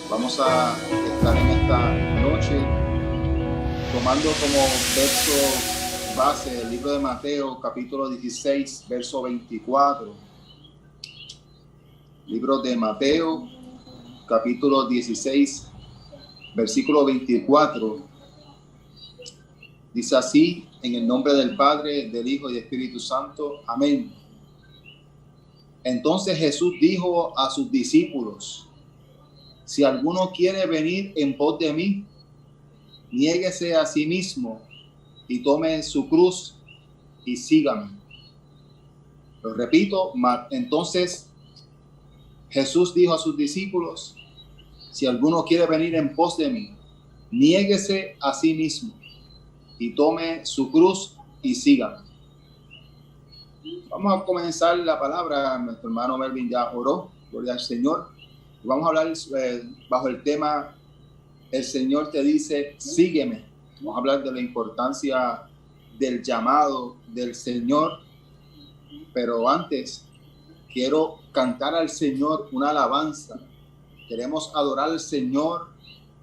Vamos a estar en esta noche tomando como verso base el libro de Mateo, capítulo 16, verso 24. Libro de Mateo, capítulo 16, versículo 24. Dice así: en el nombre del Padre, del Hijo y del Espíritu Santo. Amén. Entonces Jesús dijo a sus discípulos: si alguno quiere venir en pos de mí, niéguese a sí mismo y tome su cruz y sígame. Lo repito, entonces Jesús dijo a sus discípulos: si alguno quiere venir en pos de mí, niéguese a sí mismo y tome su cruz y sígame. Vamos a comenzar la palabra. Nuestro hermano Melvin ya oró, gloria al Señor. Vamos a hablar bajo el tema: el Señor te dice, sígueme. Vamos a hablar de la importancia del llamado del Señor. Pero antes, quiero cantar al Señor una alabanza. Queremos adorar al Señor.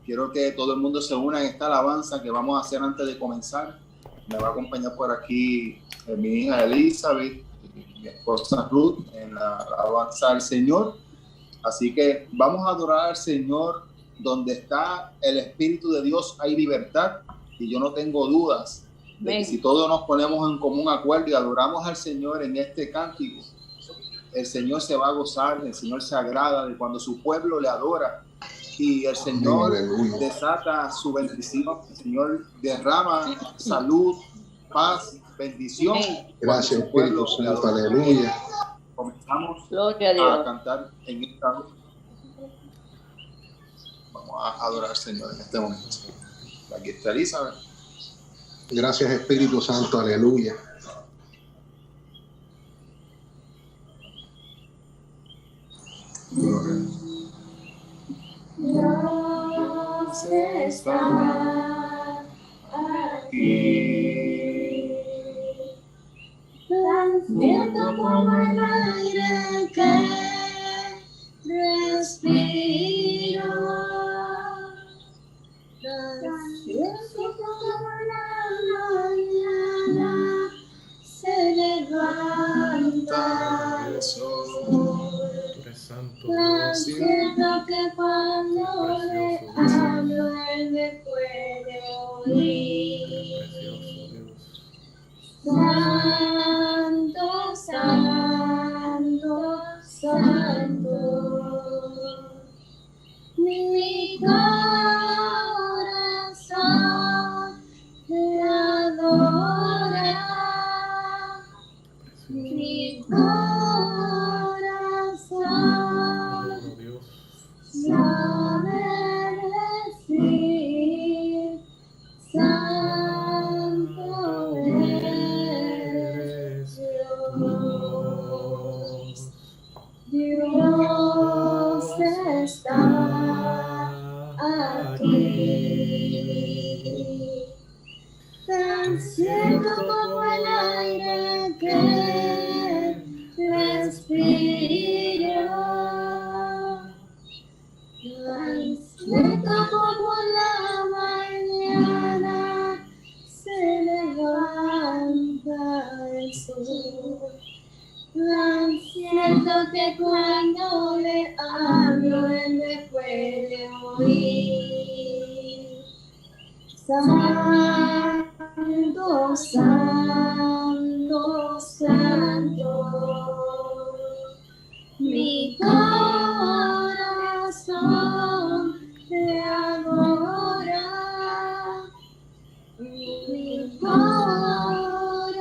Quiero que todo el mundo se una en esta alabanza que vamos a hacer antes de comenzar. Me va a acompañar por aquí mi hija Elizabeth y mi esposa Ruth en la alabanza al Señor. Así que vamos a adorar al Señor. Donde está el Espíritu de Dios hay libertad, y yo no tengo dudas de que si todos nos ponemos en común acuerdo y adoramos al Señor en este cántico, el Señor se va a gozar, el Señor se agrada de cuando su pueblo le adora, y el Señor desata su bendición. El Señor derrama salud, paz, bendición. Gracias, Espíritu Santo, aleluya. Comenzamos a cantar en esta noche. Vamos a adorar al Señor en este momento. Aquí está Elizabeth. Gracias, Espíritu Santo, aleluya. Dios está aquí, tan cierto como el aire que respiro, tan cierto como la mañana se levanta el sol. Tan cierto que cuando le hablo él me puede oír. Santo, santo, santo, mi corazón te adora, mi corazón sabe decir, santo eres Dios. Dios está aquí, tan cierto como el aire que respiro, tan cierto como la mañana se levanta el sol, tan cierto que cuando le hablo él me puede oír. Santo, santo, santo, mi corazón te adora, mi corazón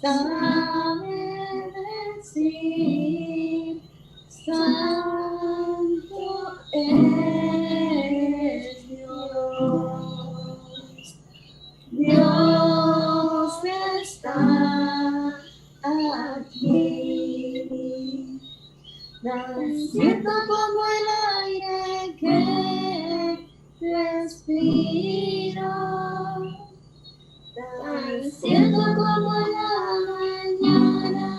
sabe decir, santo es Dios. Dios está aquí, tan cierto como el aire que respiro, tan cierto como la mañana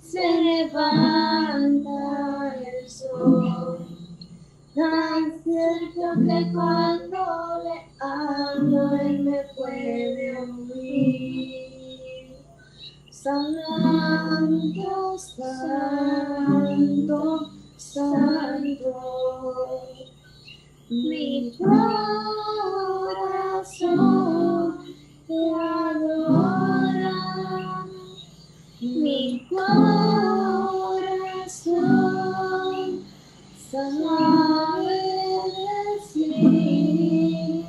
se levanta el sol, Siento que cuando le hablo él me puede oír. Santo, santo, santo, mi corazón te adora, mi corazón sabe decir,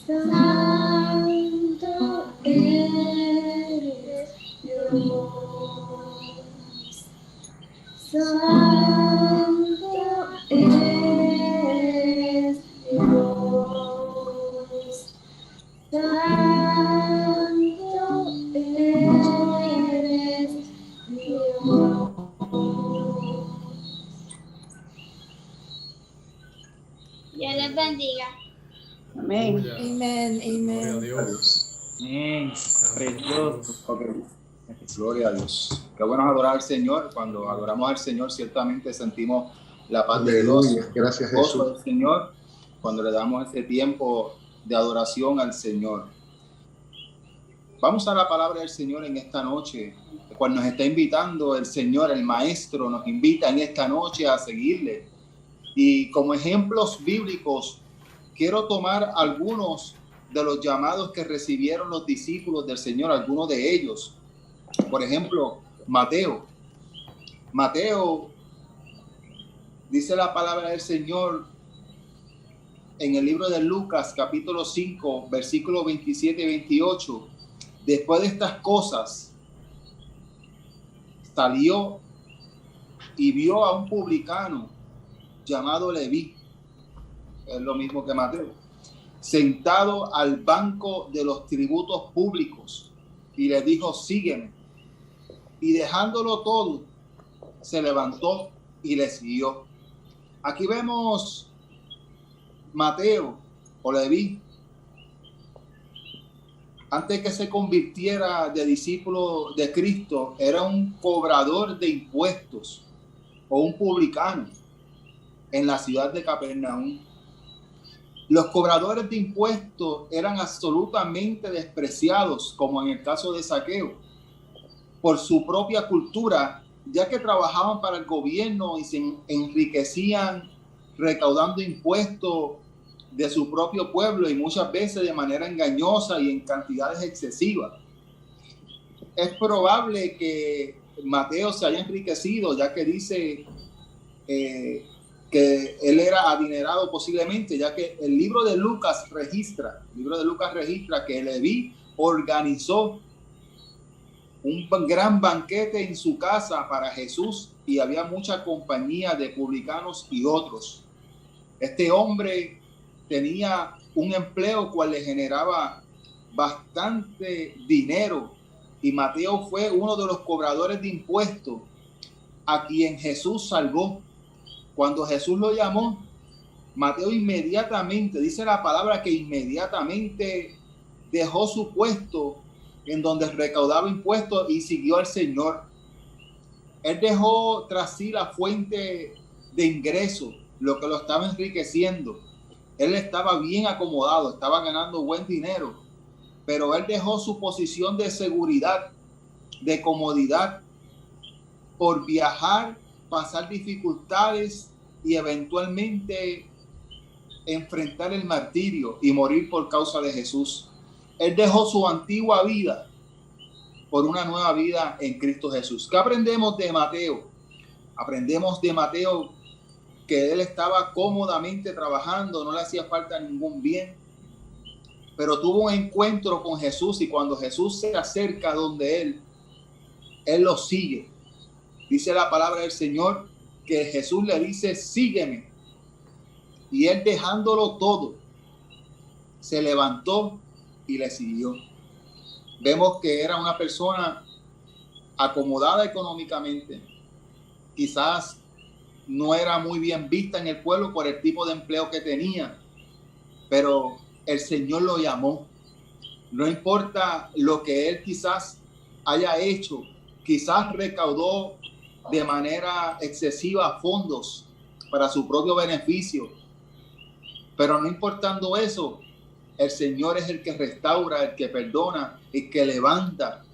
santo eres Dios, santo eres Dios, santo eres Dios. Dios les bendiga. Amén. Amén, Gloria a amén. Dios. Amén. Precioso. Ok. Gloria a Dios. Qué bueno es adorar al Señor. Cuando adoramos al Señor, ciertamente sentimos la paz de Dios. Aleluya. Gracias, El gozo Jesús. del Señor, cuando le damos ese tiempo de adoración al Señor. Vamos a la palabra del Señor en esta noche. Cuando nos está invitando el Señor, el Maestro, nos invita en esta noche a seguirle. Y como ejemplos bíblicos, quiero tomar algunos de los llamados que recibieron los discípulos del Señor, algunos de ellos. Por ejemplo, Mateo. Mateo, dice la palabra del Señor en el libro de Lucas, capítulo 5, versículos 27 y 28. Después de estas cosas, salió y vio a un publicano llamado Leví, es lo mismo que Mateo, sentado al banco de los tributos públicos, y le dijo: sígueme. Y dejándolo todo, se levantó y le siguió. Aquí vemos Mateo o Leví, antes que se convirtiera de discípulo de Cristo, era un cobrador de impuestos o un publicano en la ciudad de Capernaum. Los cobradores de impuestos eran absolutamente despreciados, como en el caso de Zaqueo, por su propia cultura, ya que trabajaban para el gobierno y se enriquecían recaudando impuestos de su propio pueblo, y muchas veces de manera engañosa y en cantidades excesivas. Es probable que Mateo se haya enriquecido, ya que dice que él era adinerado posiblemente, ya que el libro de Lucas registra que Leví organizó un gran banquete en su casa para Jesús, y había mucha compañía de publicanos y otros. Este hombre tenía un empleo cual le generaba bastante dinero, y Mateo fue uno de los cobradores de impuestos a quien Jesús salvó. Cuando Jesús lo llamó, Mateo inmediatamente, dice la palabra que inmediatamente dejó su puesto en donde recaudaba impuestos y siguió al Señor. Él dejó tras sí la fuente de ingreso, lo que lo estaba enriqueciendo. Él estaba bien acomodado, estaba ganando buen dinero, pero él dejó su posición de seguridad, de comodidad, por viajar, pasar dificultades y eventualmente enfrentar el martirio y morir por causa de Jesús. Él dejó su antigua vida por una nueva vida en Cristo Jesús. ¿Qué aprendemos de Mateo? Aprendemos de Mateo que él estaba cómodamente trabajando, no le hacía falta ningún bien, pero tuvo un encuentro con Jesús, y cuando Jesús se acerca donde él lo sigue. Dice la palabra del Señor que Jesús le dice: sígueme. Y él, dejándolo todo, se levantó y le siguió. Vemos que era una persona acomodada económicamente, quizás no era muy bien vista en el pueblo por el tipo de empleo que tenía, pero el Señor lo llamó. No importa lo que él quizás haya hecho, quizás recaudó de manera excesiva fondos para su propio beneficio, Pero no importando eso, el Señor es el que restaura, el que perdona, el que levanta.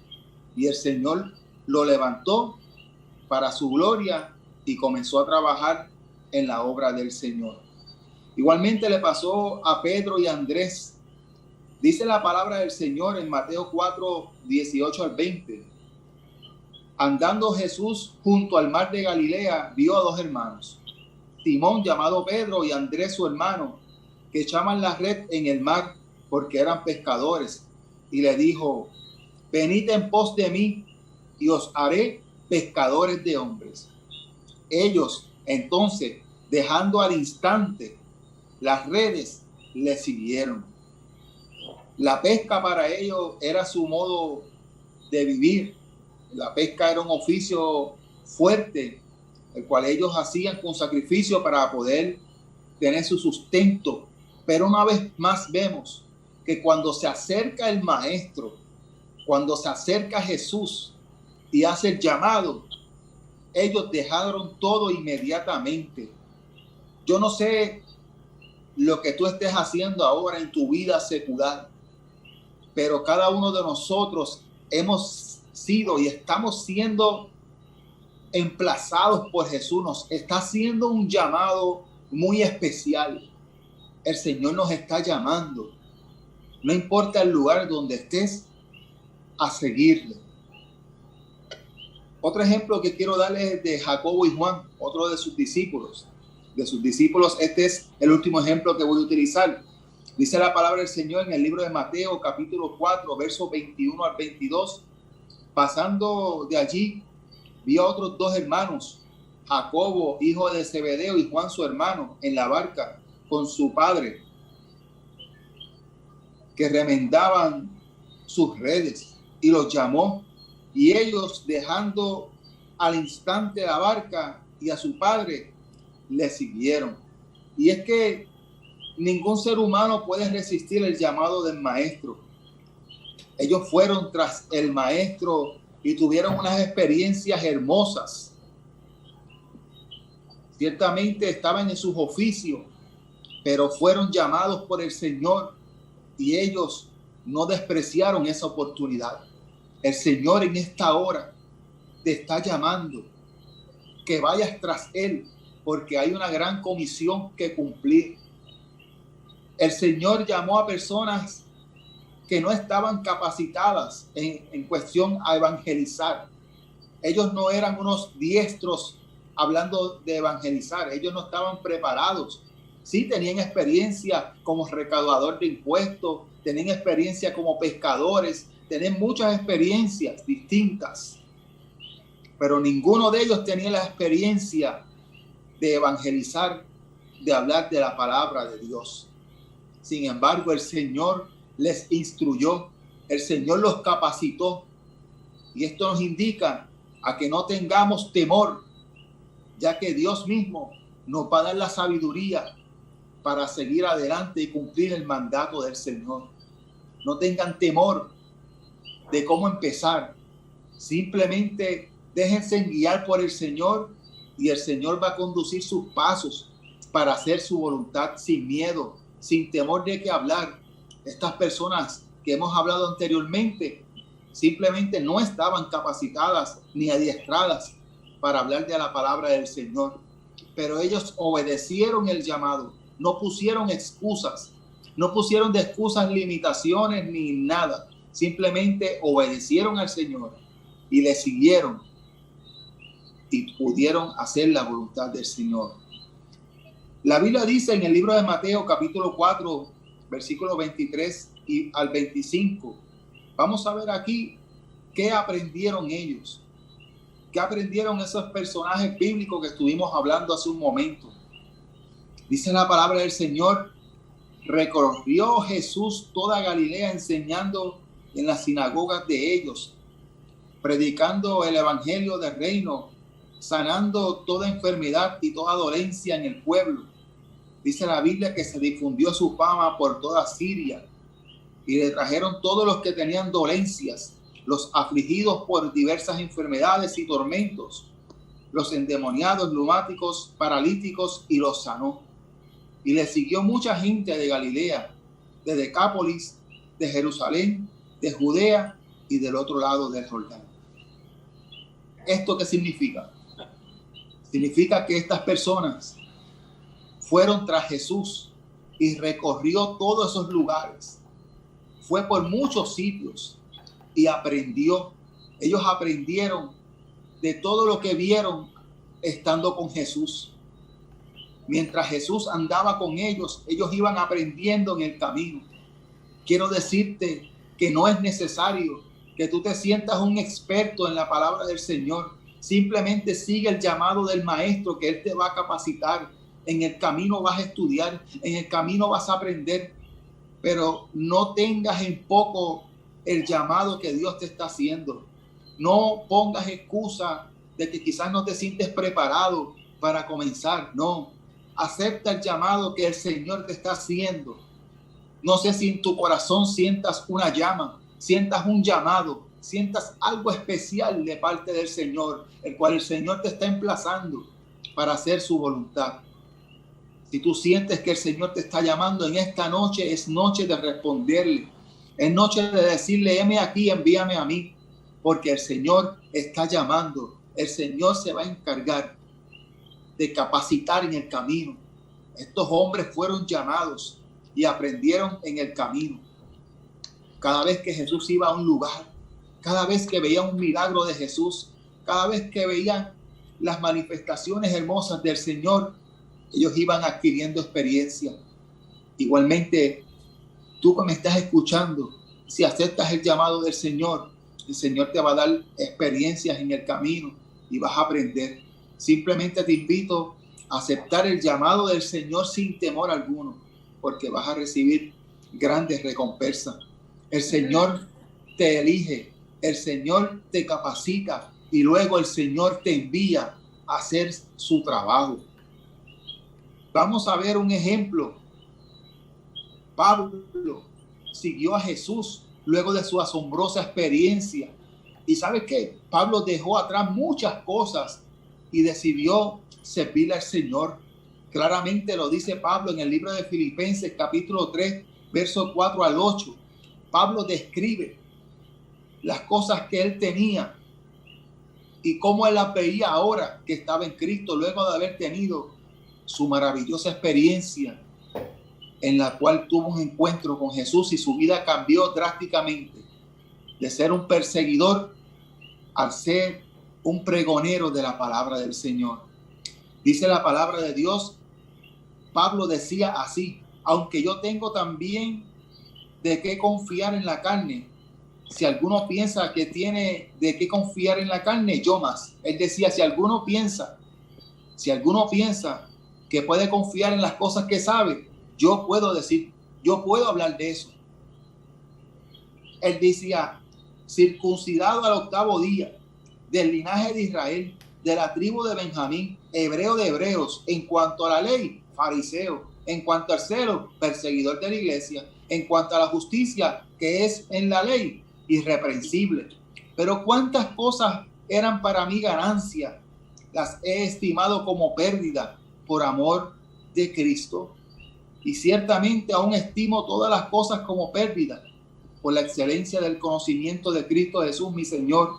Y el Señor lo levantó para su gloria y comenzó a trabajar en la obra del Señor. Igualmente le pasó a Pedro y a Andrés. Dice la palabra del Señor en Mateo 4, 18 al 20. Andando Jesús junto al mar de Galilea, vio a dos hermanos, Simón llamado Pedro y Andrés su hermano, que echaban la red en el mar porque eran pescadores. Y le dijo: venid en pos de mí y os haré pescadores de hombres. Ellos entonces, dejando al instante las redes, le siguieron. La pesca para ellos era su modo de vivir. La pesca era un oficio fuerte, el cual ellos hacían con sacrificio para poder tener su sustento. Pero una vez más vemos que cuando se acerca el Maestro, cuando se acerca Jesús y hace el llamado, ellos dejaron todo inmediatamente. Yo no sé lo que tú estés haciendo ahora en tu vida secular, pero cada uno de nosotros hemos sido y estamos siendo emplazados por Jesús. Nos está haciendo un llamado muy especial. El Señor nos está llamando, no importa el lugar donde estés, a seguirle. Otro ejemplo que quiero darles es de Jacobo y Juan, otro de sus discípulos. Este es el último ejemplo que voy a utilizar. Dice la palabra del Señor en el libro de Mateo, capítulo 4, versos 21 al 22. Pasando de allí, vio a otros dos hermanos, Jacobo, hijo de Zebedeo, y Juan, su hermano, en la barca con su padre, que remendaban sus redes, y los llamó. Y ellos, dejando al instante la barca y a su padre, le siguieron. Y es que ningún ser humano puede resistir el llamado del Maestro. Ellos fueron tras el Maestro y tuvieron unas experiencias hermosas. Ciertamente estaban en sus oficios, pero fueron llamados por el Señor y ellos no despreciaron esa oportunidad. El Señor en esta hora te está llamando que vayas tras Él, porque hay una gran comisión que cumplir. El Señor llamó a personas que no estaban capacitadas en cuestión a evangelizar. Ellos no eran unos diestros hablando de evangelizar. Ellos no estaban preparados. Sí tenían experiencia como recaudador de impuestos, tenían experiencia como pescadores, tenían muchas experiencias distintas, pero ninguno de ellos tenía la experiencia de evangelizar, de hablar de la palabra de Dios. Sin embargo, el Señor les instruyó, el Señor los capacitó, y esto nos indica a que no tengamos temor, ya que Dios mismo nos va a dar la sabiduría para seguir adelante y cumplir el mandato del Señor. No tengan temor de cómo empezar. Simplemente déjense guiar por el Señor y el Señor va a conducir sus pasos para hacer su voluntad sin miedo, sin temor de qué hablar. Estas personas que hemos hablado anteriormente simplemente no estaban capacitadas ni adiestradas para hablar de la palabra del Señor, pero ellos obedecieron el llamado, no pusieron excusas, no pusieron de excusas limitaciones ni nada, simplemente obedecieron al Señor y le siguieron y pudieron hacer la voluntad del Señor. La Biblia dice en el libro de Mateo capítulo 4 versículos 23 y al 25. Vamos a ver aquí qué aprendieron ellos, qué aprendieron esos personajes bíblicos que estuvimos hablando hace un momento. Dice la palabra del Señor: recorrió Jesús toda Galilea enseñando en las sinagogas de ellos, predicando el evangelio del reino, sanando toda enfermedad y toda dolencia en el pueblo. Dice la Biblia que se difundió su fama por toda Siria y le trajeron todos los que tenían dolencias, los afligidos por diversas enfermedades y tormentos, los endemoniados, lunáticos, paralíticos, y los sanó. y le siguió mucha gente de Galilea, de Decápolis, de Jerusalén, de Judea y del otro lado del Jordán. ¿Esto qué significa? Significa que estas personas fueron tras Jesús y recorrió todos esos lugares. Fue por muchos sitios y aprendió. Ellos aprendieron de todo lo que vieron estando con Jesús. Mientras Jesús andaba con ellos, ellos iban aprendiendo en el camino. Quiero decirte que no es necesario que tú te sientas un experto en la palabra del Señor. Simplemente sigue el llamado del maestro, que Él te va a capacitar. En el camino vas a estudiar, en el camino vas a aprender, pero no tengas en poco el llamado que Dios te está haciendo. No pongas excusa de que quizás no te sientes preparado para comenzar. No, acepta el llamado que el Señor te está haciendo. No sé si en tu corazón sientas una llama, sientas un llamado, sientas algo especial de parte del Señor, el cual el Señor te está emplazando para hacer su voluntad. Si tú sientes que el Señor te está llamando en esta noche, es noche de responderle. Es noche de decirle, heme aquí, envíame a mí. Porque el Señor está llamando. El Señor se va a encargar de capacitar en el camino. Estos hombres fueron llamados y aprendieron en el camino. Cada vez que Jesús iba a un lugar, cada vez que veían un milagro de Jesús, cada vez que veían las manifestaciones hermosas del Señor, ellos iban adquiriendo experiencia. Igualmente, tú que me estás escuchando, si aceptas el llamado del Señor, el Señor te va a dar experiencias en el camino y vas a aprender. Simplemente te invito a aceptar el llamado del Señor sin temor alguno, porque vas a recibir grandes recompensas. El Señor te elige, el Señor te capacita y luego el Señor te envía a hacer su trabajo. Vamos a ver un ejemplo. Pablo siguió a Jesús luego de su asombrosa experiencia. ¿Y sabes qué? Pablo dejó atrás muchas cosas y decidió servirle al Señor. Claramente lo dice Pablo en el libro de Filipenses, capítulo 3, versos 4 al 8. Pablo describe las cosas que él tenía y cómo él las veía ahora que estaba en Cristo, luego de haber tenido su maravillosa experiencia en la cual tuvo un encuentro con Jesús y su vida cambió drásticamente de ser un perseguidor al ser un pregonero de la palabra del Señor. Dice la palabra de Dios, Pablo decía así: aunque yo tengo también de qué confiar en la carne, si alguno piensa que tiene de qué confiar en la carne, yo más. Él decía, si alguno piensa que puede confiar en las cosas que sabe, yo puedo decir, yo puedo hablar de eso. Él decía, circuncidado al 8º día, del linaje de Israel, de la tribu de Benjamín, hebreo de hebreos, en cuanto a la ley, fariseo, en cuanto al celo, perseguidor de la iglesia, en cuanto a la justicia que es en la ley, irreprensible. Pero cuántas cosas eran para mí ganancia, las he estimado como pérdida por amor de Cristo. Y ciertamente aún estimo todas las cosas como pérdida por la excelencia del conocimiento de Cristo Jesús, mi Señor,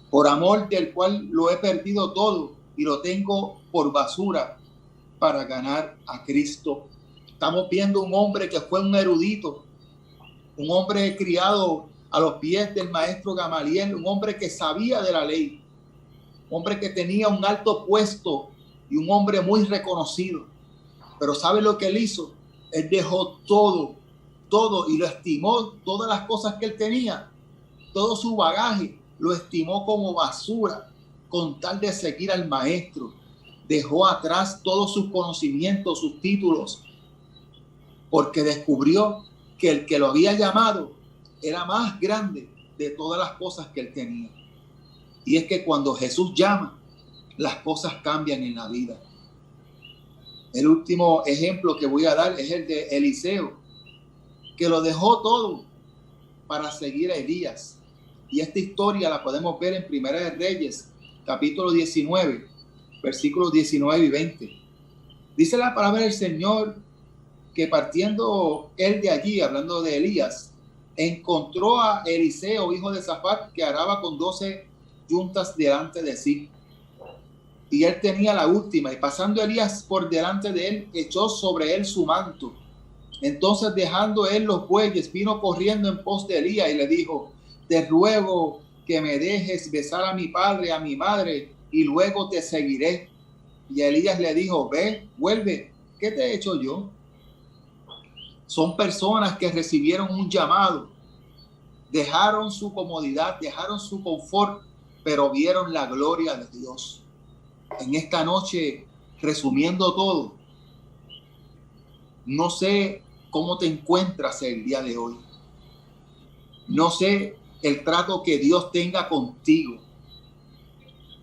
por amor del cual lo he perdido todo y lo tengo por basura para ganar a Cristo. Estamos viendo un hombre que fue un erudito, un hombre criado a los pies del maestro Gamaliel, un hombre que sabía de la ley, un hombre que tenía un alto puesto y un hombre muy reconocido. Pero ¿sabe lo que él hizo? Él dejó todo y lo estimó, todas las cosas que él tenía, todo su bagaje, lo estimó como basura con tal de seguir al maestro. Dejó atrás todos sus conocimientos, sus títulos, porque descubrió que el que lo había llamado era más grande de todas las cosas que él tenía. Y es que cuando Jesús llama, las cosas cambian en la vida. El último ejemplo que voy a dar es el de Eliseo, que lo dejó todo para seguir a Elías. Y esta historia la podemos ver en Primera de Reyes, capítulo 19, versículos 19 y 20. Dice la palabra del Señor que partiendo él de allí, hablando de Elías, encontró a Eliseo, hijo de Safat, que araba con 12 yuntas delante de sí. Y él tenía la última, y pasando Elías por delante de él, echó sobre él su manto. Entonces, dejando él los bueyes, vino corriendo en pos de Elías y le dijo: te ruego que me dejes besar a mi padre, a mi madre, y luego te seguiré. Y Elías le dijo: ve, vuelve, ¿qué te he hecho yo? Son personas que recibieron un llamado, dejaron su comodidad, dejaron su confort, pero vieron la gloria de Dios. En esta noche, resumiendo todo, no sé cómo te encuentras el día de hoy. No sé el trato que Dios tenga contigo.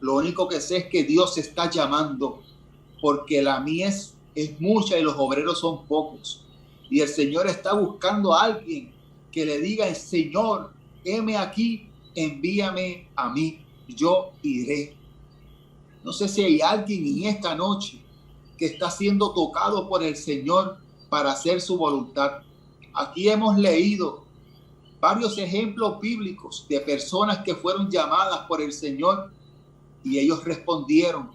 Lo único que sé es que Dios está llamando, porque la mies es mucha y los obreros son pocos. Y el Señor está buscando a alguien que le diga: Señor, heme aquí, envíame a mí, yo iré. No sé si hay alguien en esta noche que está siendo tocado por el Señor para hacer su voluntad. Aquí hemos leído varios ejemplos bíblicos de personas que fueron llamadas por el Señor y ellos respondieron,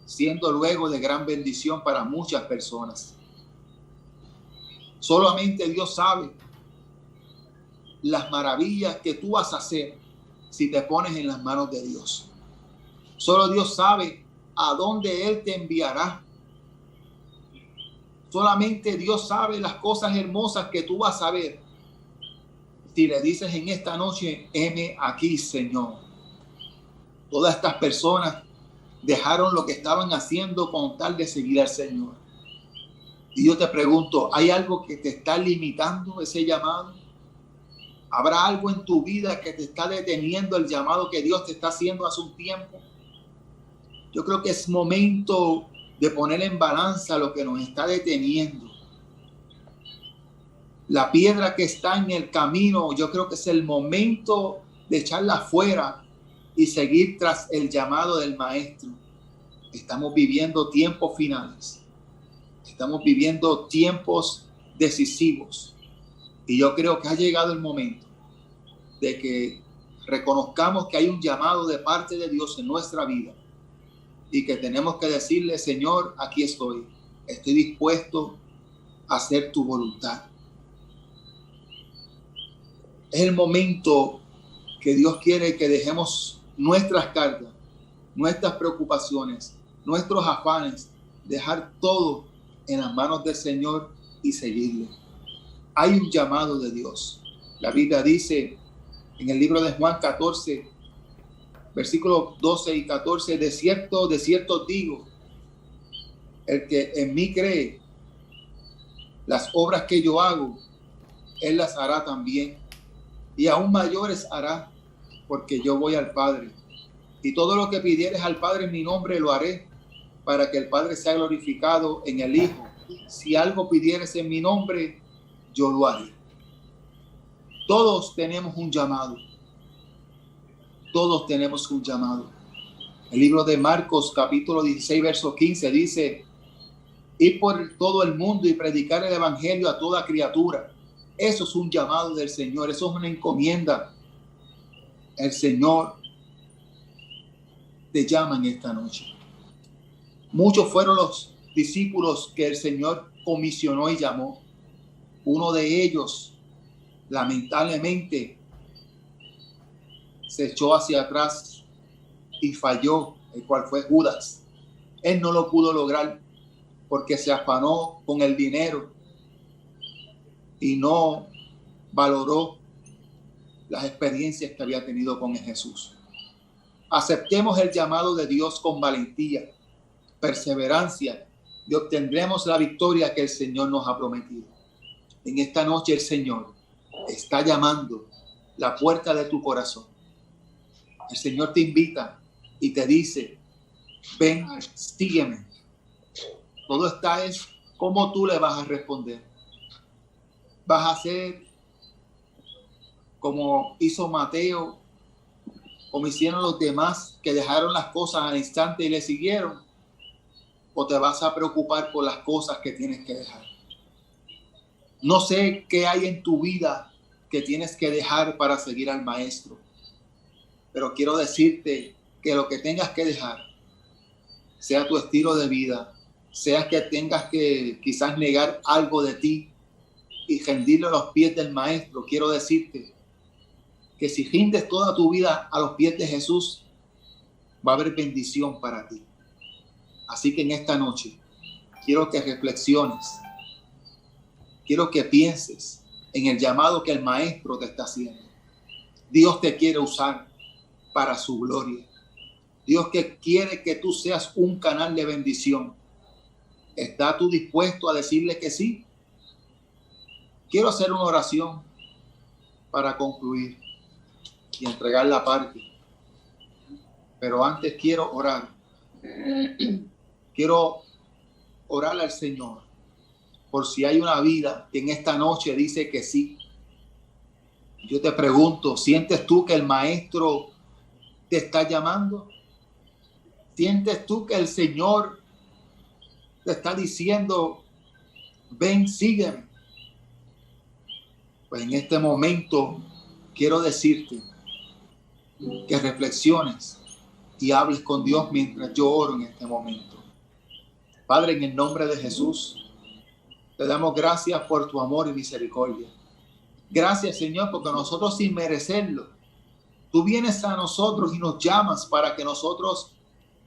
siendo luego de gran bendición para muchas personas. Solamente Dios sabe las maravillas que tú vas a hacer si te pones en las manos de Dios. Solo Dios sabe a dónde Él te enviará. Solamente Dios sabe las cosas hermosas que tú vas a ver si le dices en esta noche: heme aquí, Señor. Todas estas personas dejaron lo que estaban haciendo con tal de seguir al Señor. Y yo te pregunto, ¿hay algo que te está limitando ese llamado? ¿Habrá algo en tu vida que te está deteniendo el llamado que Dios te está haciendo hace un tiempo? Yo creo que es momento de poner en balanza lo que nos está deteniendo. La piedra que está en el camino, yo creo que es el momento de echarla afuera y seguir tras el llamado del Maestro. Estamos viviendo tiempos finales. Estamos viviendo tiempos decisivos. Y yo creo que ha llegado el momento de que reconozcamos que hay un llamado de parte de Dios en nuestra vida y que tenemos que decirle: Señor, aquí estoy dispuesto a hacer tu voluntad. Es el momento que Dios quiere que dejemos nuestras cargas, nuestras preocupaciones, nuestros afanes, dejar todo en las manos del Señor y seguirle. Hay un llamado de Dios. La Biblia dice en el libro de Juan 14, versículos 12 y 14: de cierto digo, el que en mí cree, las obras que yo hago, él las hará también, y aún mayores hará, porque yo voy al Padre. Y todo lo que pidieres al Padre en mi nombre lo haré, para que el Padre sea glorificado en el Hijo. Si algo pidieres en mi nombre, yo lo haré. Todos tenemos un llamado. Todos tenemos un llamado. El libro de Marcos, capítulo 16, verso 15, dice: ir por todo el mundo y predicar el evangelio a toda criatura. Eso es un llamado del Señor. Eso es una encomienda. El Señor te llama en esta noche. Muchos fueron los discípulos que el Señor comisionó y llamó. Uno de ellos, lamentablemente, se echó hacia atrás y falló, el cual fue Judas. Él no lo pudo lograr porque se afanó con el dinero y no valoró las experiencias que había tenido con Jesús. Aceptemos el llamado de Dios con valentía, perseverancia, y obtendremos la victoria que el Señor nos ha prometido. En esta noche el Señor está llamando la puerta de tu corazón. El Señor te invita y te dice: ven, sígueme. Todo está es cómo tú le vas a responder. Vas a hacer como hizo Mateo, como hicieron los demás que dejaron las cosas al instante y le siguieron, o te vas a preocupar por las cosas que tienes que dejar. No sé qué hay en tu vida que tienes que dejar para seguir al Maestro, pero quiero decirte que lo que tengas que dejar, sea tu estilo de vida, sea que tengas que quizás negar algo de ti y rendirlo a los pies del Maestro, quiero decirte que si rindes toda tu vida a los pies de Jesús, va a haber bendición para ti. Así que en esta noche quiero que reflexiones, quiero que pienses en el llamado que el Maestro te está haciendo. Dios te quiere usar para su gloria. Dios que quiere que tú seas un canal de bendición. ¿Estás tú dispuesto a decirle que sí? Quiero hacer una oración para concluir y entregar la parte. Pero antes quiero orar. Quiero orar al Señor por si hay una vida que en esta noche dice que sí. Yo te pregunto, ¿sientes tú que el Maestro te está llamando? ¿Sientes tú que el Señor te está diciendo, ven, sígueme? Pues en este momento quiero decirte que reflexiones y hables con Dios mientras yo oro en este momento. Padre, en el nombre de Jesús, te damos gracias por tu amor y misericordia. Gracias, Señor, porque nosotros sin merecerlo, tú vienes a nosotros y nos llamas para que nosotros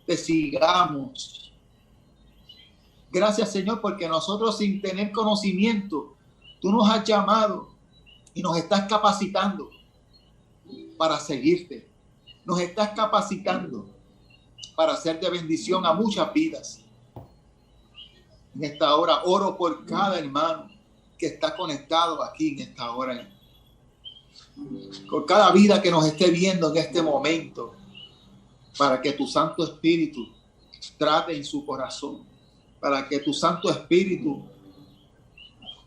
te sigamos. Gracias, Señor, porque nosotros sin tener conocimiento, tú nos has llamado y nos estás capacitando para seguirte. Nos estás capacitando para ser de bendición a muchas vidas. En esta hora oro por cada hermano que está conectado aquí en esta hora. Por cada vida que nos esté viendo en este momento, para que tu Santo Espíritu trate en su corazón, para que tu Santo Espíritu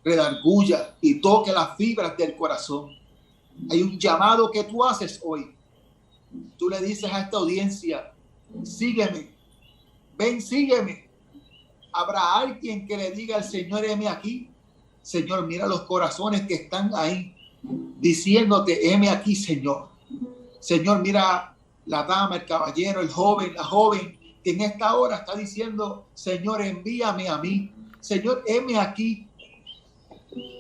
redarguya y toque las fibras del corazón. Hay un llamado que tú haces hoy. Tú le dices a esta audiencia, sígueme, ven, sígueme. Habrá alguien que le diga al Señor, heme aquí. Señor, mira los corazones que están ahí diciéndote, heme aquí, Señor. Señor, mira la dama, el caballero, el joven, la joven que en esta hora está diciendo, Señor, envíame a mí. Señor, heme aquí.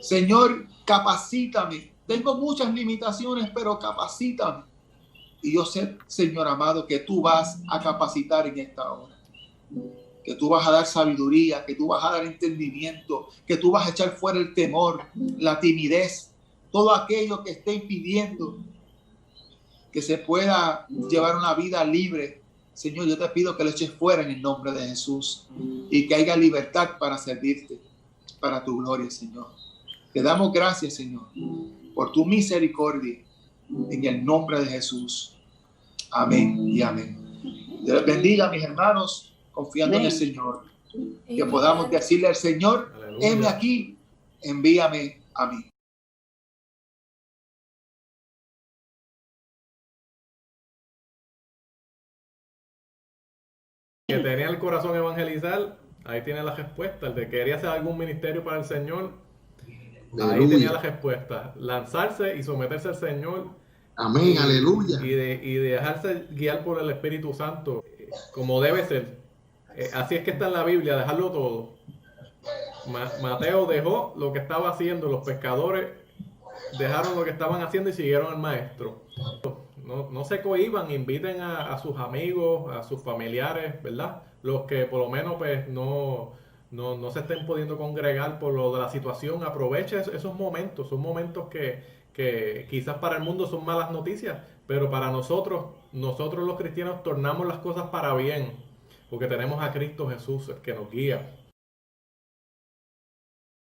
Señor, capacítame. Tengo muchas limitaciones, pero capacítame. Y yo sé, Señor amado, que tú vas a capacitar en esta hora. Que tú vas a dar sabiduría, que tú vas a dar entendimiento, que tú vas a echar fuera el temor, la timidez, todo aquello que esté impidiendo que se pueda llevar una vida libre. Señor, yo te pido que lo eches fuera en el nombre de Jesús y que haya libertad para servirte, para tu gloria, Señor. Te damos gracias, Señor, por tu misericordia en el nombre de Jesús. Amén y amén. Dios les bendiga, mis hermanos, confiando en el Señor. Que podamos decirle al Señor, heme aquí, envíame a mí. Que tenía el corazón evangelizar, ahí tiene la respuesta. El de quería hacer algún ministerio para el Señor, ahí tenía la respuesta. Lanzarse y someterse al Señor. Amén, aleluya. Y dejarse guiar por el Espíritu Santo, como debe ser. Así es que está en la Biblia, dejarlo todo. Mateo dejó lo que estaba haciendo, los pescadores dejaron lo que estaban haciendo y siguieron al Maestro. No se cohíban, inviten a sus amigos, a sus familiares, ¿verdad? Los que por lo menos pues no se estén pudiendo congregar por lo de la situación. Aprovecha esos momentos, son momentos que quizás para el mundo son malas noticias, pero para nosotros los cristianos tornamos las cosas para bien, porque tenemos a Cristo Jesús, el que nos guía.